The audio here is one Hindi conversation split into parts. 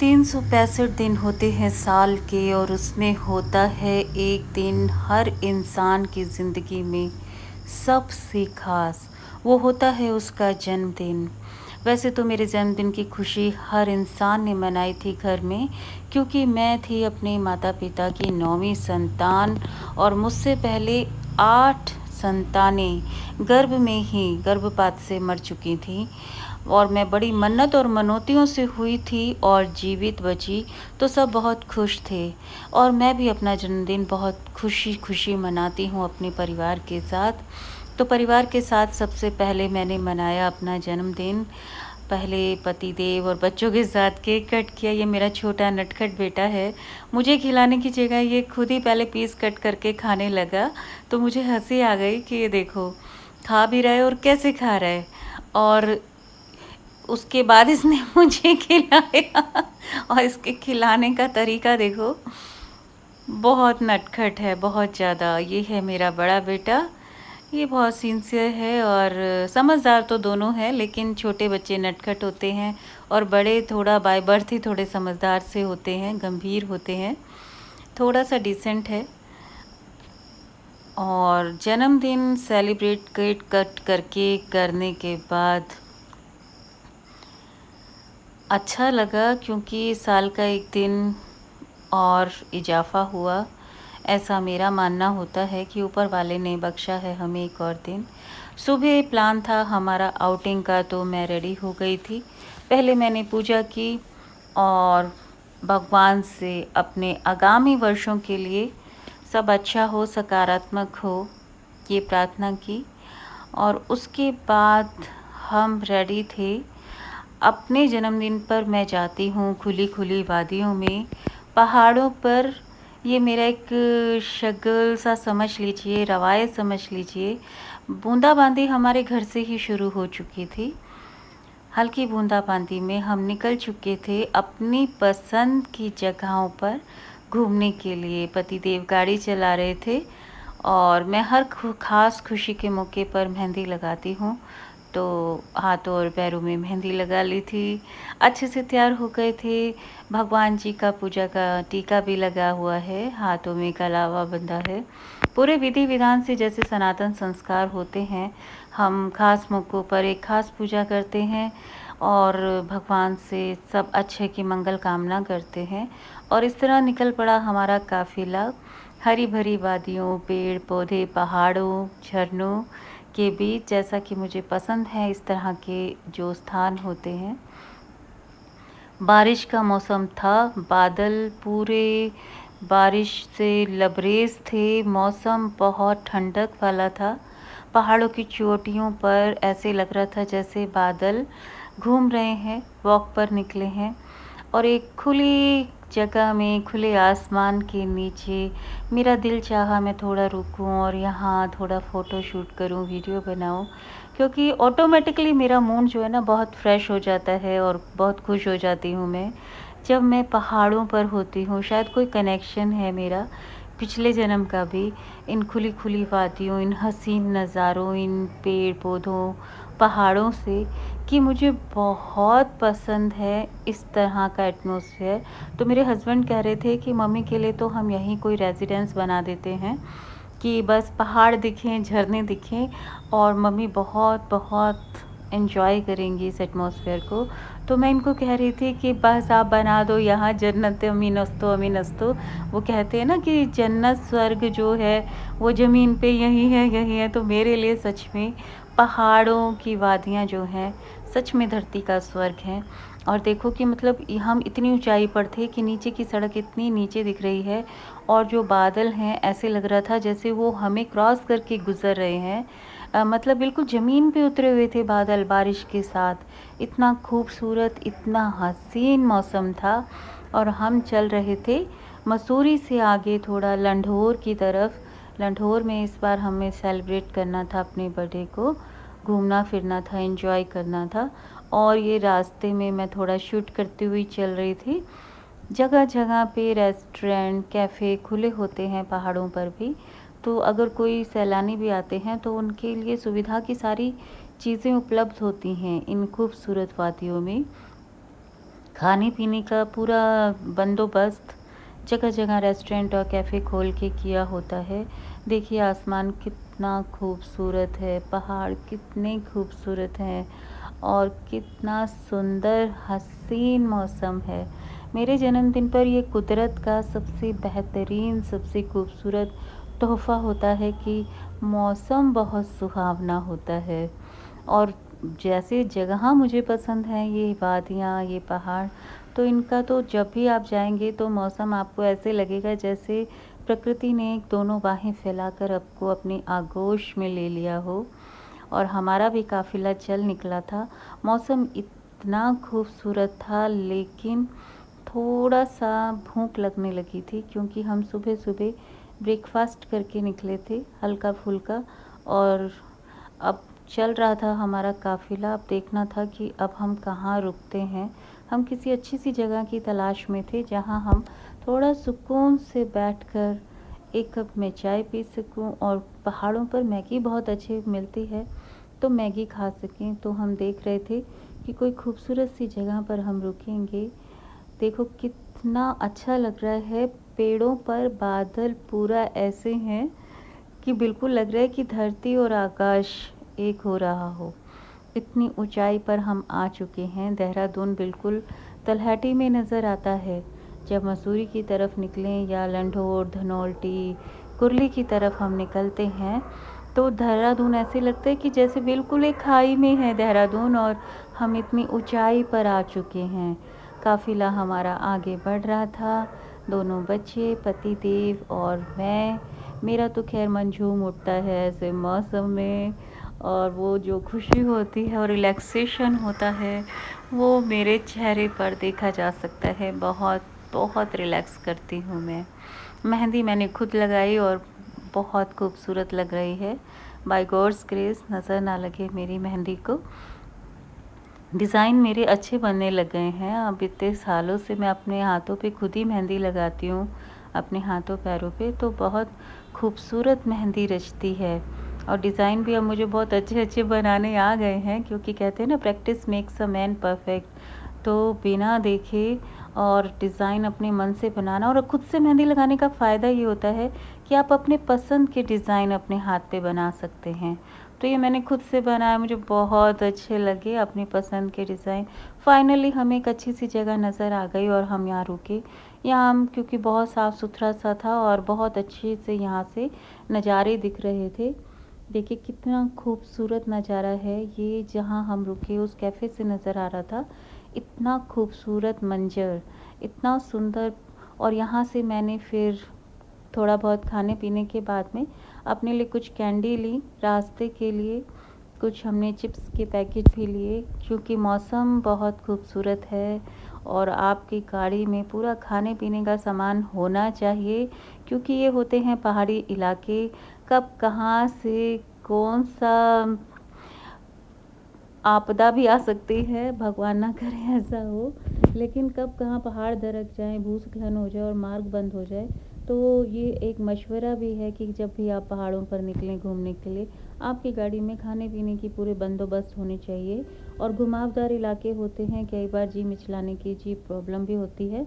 365 दिन होते हैं साल के और उसमें होता है एक दिन हर इंसान की ज़िंदगी में सबसे ख़ास। वो होता है उसका जन्मदिन। वैसे तो मेरे जन्मदिन की खुशी हर इंसान ने मनाई थी घर में, क्योंकि मैं थी अपने माता-पिता की 9वीं संतान और मुझसे पहले 8 संतानें गर्भ में ही गर्भपात से मर चुकी थीं और मैं बड़ी मन्नत और मनौतियों से हुई थी और जीवित बची, तो सब बहुत खुश थे। और मैं भी अपना जन्मदिन बहुत खुशी-खुशी मनाती हूँ अपने परिवार के साथ। तो परिवार के साथ सबसे पहले मैंने मनाया अपना जन्मदिन। पहले पतिदेव और बच्चों के साथ केक कट किया। ये मेरा छोटा नटखट बेटा है। मुझे खिलाने की जगह ये खुद ही पहले पीस कट करके खाने लगा, तो मुझे हँसी आ गई कि ये देखो, खा भी रहा है और कैसे खा रहा है। और उसके बाद इसने मुझे खिलाया और इसके खिलाने का तरीका देखो, बहुत नटखट है, बहुत ज़्यादा। ये है मेरा बड़ा बेटा, ये बहुत सिंसियर है और समझदार तो दोनों हैं, लेकिन छोटे बच्चे नटखट होते हैं और बड़े थोड़ा बाय बर्थ ही थोड़े समझदार से होते हैं, गंभीर होते हैं, थोड़ा-सा डिसेंट है। और जन्मदिन सेलिब्रेट केक कट करके करने के बाद अच्छा लगा, क्योंकि साल का एक दिन और इजाफ़ा हुआ। ऐसा मेरा मानना होता है कि ऊपर वाले ने बख्शा है हमें एक और दिन। सुबह प्लान था हमारा आउटिंग का, तो मैं रेडी हो गई थी। पहले मैंने पूजा की और भगवान से अपने आगामी वर्षों के लिए सब अच्छा हो, सकारात्मक हो, ये प्रार्थना की। और उसके बाद हम रेडी थे। अपने जन्मदिन पर मैं जाती हूँ खुली-खुली वादियों में, पहाड़ों पर। ये मेरा एक शगल सा समझ लीजिए, रवायत समझ लीजिए। बूंदाबांदी हमारे घर से ही शुरू हो चुकी थी। हल्की बूंदाबांदी में हम निकल चुके थे अपनी पसंद की जगहों पर घूमने के लिए। पतिदेव गाड़ी चला रहे थे और मैं हर ख़ास खुशी के मौके पर मेहंदी लगाती हूँ, तो हाथों और पैरों में मेहंदी लगा ली थी। अच्छे से तैयार हो गए थे। भगवान जी का पूजा का टीका भी लगा हुआ है, हाथों में कलावा बंधा है। पूरे विधि-विधान से जैसे सनातन संस्कार होते हैं, हम ख़ास मौक़ों पर एक ख़ास पूजा करते हैं और भगवान से सब अच्छे की मंगल कामना करते हैं। और इस तरह निकल पड़ा हमारा काफ़िला हरी-भरी वादियों, पेड़-पौधे, पहाड़ों, झरनों के बीच, जैसा कि मुझे पसंद है इस तरह के जो स्थान होते हैं। बारिश का मौसम था, बादल पूरे बारिश से लबरेज थे, मौसम बहुत ठंडक वाला था। पहाड़ों की चोटियों पर ऐसे लग रहा था जैसे बादल घूम रहे हैं, वॉक पर निकले हैं। और एक खुली जगह में, खुले आसमान के नीचे मेरा दिल चाहा मैं थोड़ा रुकूं और यहाँ थोड़ा फ़ोटो शूट करूं, वीडियो बनाऊं, क्योंकि ऑटोमेटिकली मेरा मूड जो है ना बहुत फ्रेश हो जाता है और बहुत खुश हो जाती हूँ मैं जब मैं पहाड़ों पर होती हूँ। शायद कोई कनेक्शन है मेरा पिछले जन्म का भी, इन खुली खुली वादियों, इन हसीन नज़ारों, इन पेड़ पौधों, पहाड़ों से, कि मुझे बहुत पसंद है इस तरह का एटमॉस्फेयर। तो मेरे हस्बैंड कह रहे थे कि मम्मी के लिए तो हम यहीं कोई रेजिडेंस बना देते हैं, कि बस पहाड़ दिखें, झरने दिखें और मम्मी बहुत बहुत एन्जॉय करेंगी इस एटमॉस्फेयर को। तो मैं इनको कह रही थी कि बस आप बना दो यहाँ जन्नत अमीन अस्तो अमीन अस्तो। वो कहते हैं ना कि जन्नत स्वर्ग जो है वो ज़मीन पे यही है, यही है। तो मेरे लिए सच में पहाड़ों की वादियाँ जो हैं सच में धरती का स्वर्ग हैं। और देखो कि मतलब हम इतनी ऊंचाई पर थे कि नीचे की सड़क इतनी नीचे दिख रही है और जो बादल हैं ऐसे लग रहा था जैसे वो हमें क्रॉस करके गुजर रहे हैं। मतलब बिल्कुल ज़मीन पे उतरे हुए थे बादल बारिश के साथ। इतना खूबसूरत, इतना हसीन मौसम था। और हम चल रहे थे मसूरी से आगे थोड़ा लंढोर की तरफ। लंढोर में इस बार हमें सेलिब्रेट करना था अपने बर्थडे को, घूमना फिरना था, एंजॉय करना था। और ये रास्ते में मैं थोड़ा शूट करती हुई चल रही थी। जगह-जगह पे रेस्टोरेंट, कैफ़े खुले होते हैं पहाड़ों पर भी। तो अगर कोई सैलानी भी आते हैं तो उनके लिए सुविधा की सारी चीज़ें उपलब्ध होती हैं इन खूबसूरत वादियों में। खाने-पीने का पूरा बंदोबस्त जगह-जगह रेस्टोरेंट और कैफ़े खोल के किया होता है। देखिए आसमान कितना खूबसूरत है, पहाड़ कितने खूबसूरत हैं और कितना सुंदर हसीन मौसम है। मेरे जन्मदिन पर ये कुदरत का सबसे बेहतरीन, सबसे खूबसूरत तोहफ़ा होता है कि मौसम बहुत सुहावना होता है। और जैसे जगह मुझे पसंद है, ये वादियाँ, ये पहाड़, तो इनका तो जब भी आप जाएँगे तो मौसम आपको ऐसे लगेगा जैसे प्रकृति ने दोनों बाहें फैलाकर आपको अपनी आगोश में ले लिया हो। और हमारा भी काफ़िला चल निकला था। मौसम इतना खूबसूरत था, लेकिन थोड़ा-सा भूख लगने लगी थी क्योंकि हम सुबह-सुबह ब्रेकफ़ास्ट करके निकले थे हल्का-फुल्का। और अब चल रहा था हमारा काफ़िला, अब देखना था कि अब हम कहाँ रुकते हैं। हम किसी अच्छी-सी जगह की तलाश में थे जहाँ हम थोड़ा सुकून से बैठकर एक कप मैं चाय पी सकूँ और पहाड़ों पर मैगी बहुत अच्छी मिलती है, तो मैगी खा सकें। तो हम देख रहे थे कि कोई खूबसूरत सी जगह पर हम रुकेंगे। देखो कितना अच्छा लग रहा है, पेड़ों पर बादल पूरा ऐसे हैं कि बिल्कुल लग रहा है कि धरती और आकाश एक हो रहा हो। इतनी ऊँचाई पर हम आ चुके हैं, देहरादून बिल्कुल तलहटी में नज़र आता है। जब मसूरी की तरफ निकलें या लंढोर, धनौल्टी, कुर्ली की तरफ हम निकलते हैं, तो देहरादून ऐसे लगता है कि जैसे बिल्कुल एक खाई में है देहरादून और हम इतनी ऊँचाई पर आ चुके हैं। काफ़िला हमारा आगे बढ़ रहा था, दोनों बच्चे, पतिदेव और मैं। मेरा तो ख़ैर मन झूम उठता है ऐसे मौसम में, और वो जो खुशी होती है और रिलैक्सेशन होता है, वो मेरे चेहरे पर देखा जा सकता है। बहुत, बहुत रिलैक्स करती हूँ मैं। मेहंदी मैंने खुद लगाई और बहुत खूबसूरत लग रही है। बाय गॉड्स ग्रेस नज़र ना लगे मेरी मेहंदी को। डिज़ाइन मेरे अच्छे बनने लग गए हैं। अब इतने सालों से मैं अपने हाथों पे खुद ही मेहंदी लगाती हूँ, अपने हाथों पैरों पे, तो बहुत खूबसूरत मेहंदी रचती है। और डिज़ाइन भी अब मुझे बहुत अच्छे-अच्छे बनाने आ गए हैं, क्योंकि कहते हैं ना practice makes a man perfect. तो बिना देखे और डिज़ाइन अपने मन से बनाना, और खुद से मेहंदी लगाने का फ़ायदा ये होता है कि आप अपने पसंद के डिज़ाइन अपने हाथ पे बना सकते हैं। तो ये मैंने खुद से बनाया, मुझे बहुत अच्छे लगे अपनी पसंद के डिज़ाइन। फाइनली हमें एक अच्छी-सी जगह नज़र आ गई और हम यहाँ रुके। यहाँ हम, क्योंकि बहुत साफ़-सुथरा सा था और बहुत अच्छे से यहाँ से नज़ारे दिख रहे थे। देखिए कितना खूबसूरत नज़ारा है, ये जहाँ हम रुके उस कैफ़े से नज़र आ रहा था। इतना खूबसूरत मंज़र, इतना सुंदर। और यहाँ से मैंने फिर थोड़ा बहुत खाने-पीने के बाद में अपने लिए कुछ कैंडी ली रास्ते के लिए, कुछ हमने चिप्स के पैकेट भी लिए, क्योंकि मौसम बहुत खूबसूरत है और आपकी गाड़ी में पूरा खाने-पीने का सामान होना चाहिए, क्योंकि ये होते हैं पहाड़ी इलाके, कब कहाँ से कौन-सा आपदा भी आ सकती है, भगवान ना करे ऐसा हो। लेकिन कब कहाँ पहाड़ दरक जाएँ, भूस्खलन हो जाए और मार्ग बंद हो जाए, तो ये एक मशवरा भी है कि जब भी आप पहाड़ों पर निकलें घूमने के लिए, आपकी गाड़ी में खाने-पीने की पूरे बंदोबस्त होने चाहिए। और घुमावदार इलाके होते हैं, कई बार जी मिचलाने की जी प्रॉब्लम भी होती है।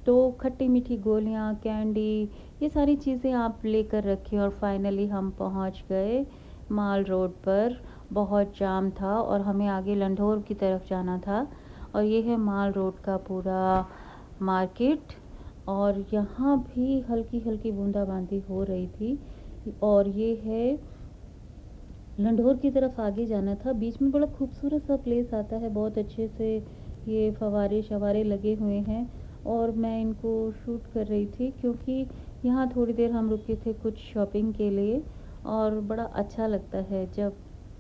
तो खट्टी-मीठी गोलियाँ, कैंडी, ये सारी चीज़ें आप लेकर रखें। और फाइनली हम पहुँच गए माल रोड पर। बहुत जाम था और हमें आगे लंढोर की तरफ जाना था। और ये है माल रोड का पूरा मार्केट, और यहाँ भी हल्की-हल्की बूंदाबांदी हो रही थी। और ये है लंढोर की तरफ आगे जाना था। बीच में बड़ा खूबसूरत सा प्लेस आता है, बहुत अच्छे से ये फव्वारे-शव्वारे लगे हुए हैं और मैं इनको शूट कर रही थी, क्योंकि यहाँ थोड़ी देर हम रुके थे कुछ शॉपिंग के लिए। और बड़ा अच्छा लगता है जब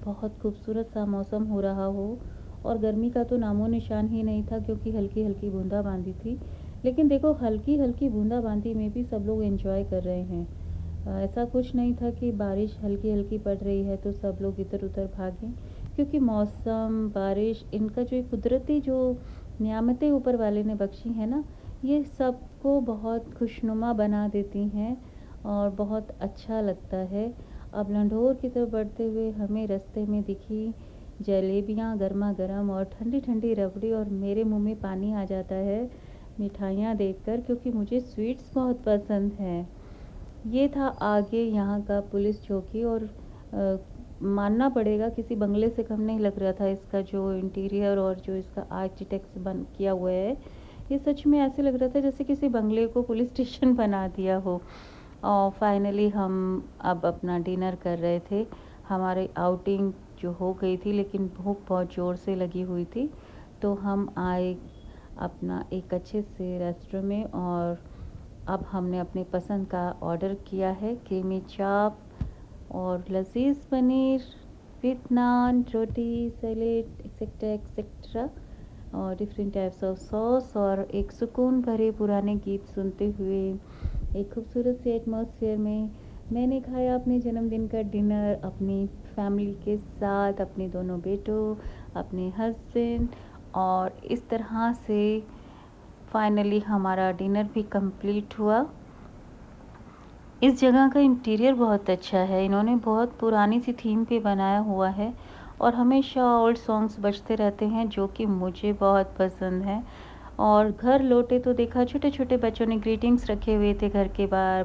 बहुत खूबसूरत सा मौसम हो रहा हो, और गर्मी का तो नामो निशान ही नहीं था, क्योंकि हल्की-हल्की बूंदाबांदी थी। लेकिन देखो हल्की-हल्की बूंदाबांदी में भी सब लोग एन्जॉय कर रहे हैं। ऐसा कुछ नहीं था कि बारिश हल्की-हल्की पड़ रही है तो सब लोग इधर-उधर भागें, क्योंकि मौसम, बारिश, इनका जो कुदरती जो नियामतें ऊपर वाले ने बख्शी हैं ना, ये सबको बहुत खुशनुमा बना देती हैं और बहुत अच्छा लगता है। अब लंढोर की तरफ बढ़ते हुए हमें रास्ते में दिखी जलेबियाँ गरमा-गरम और ठंडी-ठंडी रबड़ी और मेरे मुँह में पानी आ जाता है मिठाइयाँ देखकर क्योंकि मुझे स्वीट्स बहुत पसंद हैं। ये था आगे यहाँ का पुलिस चौकी और मानना पड़ेगा किसी बंगले से कम नहीं लग रहा था इसका जो इंटीरियर और जो इसका आर्किटेक्ट बन किया हुआ है। ये सच में ऐसे लग रहा था जैसे किसी बंगले को पुलिस स्टेशन बना दिया हो। और फाइनली हम अब अपना डिनर कर रहे थे। हमारी आउटिंग जो हो गई थी लेकिन भूख बहुत ज़ोर से लगी हुई थी। तो हम आए अपना एक अच्छे से रेस्टोरेंट में और अब हमने अपनी पसंद का ऑर्डर किया है क्रीमी चाप और लज़ीज़ paneer with naan, roti, salad etcetera etcetera और डिफरेंट टाइप्स ऑफ सॉस और एक सुकून भरे पुराने गीत सुनते हुए एक खूबसूरत सी एटमॉस्फेयर में मैंने खाया अपने जन्मदिन का डिनर अपनी फैमिली के साथ, अपने दोनों बेटों, अपने हस्बैंड और इस तरह से फाइनली हमारा डिनर भी कंप्लीट हुआ। इस जगह का इंटीरियर बहुत अच्छा है, इन्होंने बहुत पुरानी सी थीम पे बनाया हुआ है और हमेशा ओल्ड सॉन्ग्स बजते रहते हैं जो कि मुझे बहुत पसंद हैं। और घर लौटे तो देखा छोटे-छोटे बच्चों ने ग्रीटिंग्स रखे हुए थे घर के बाहर।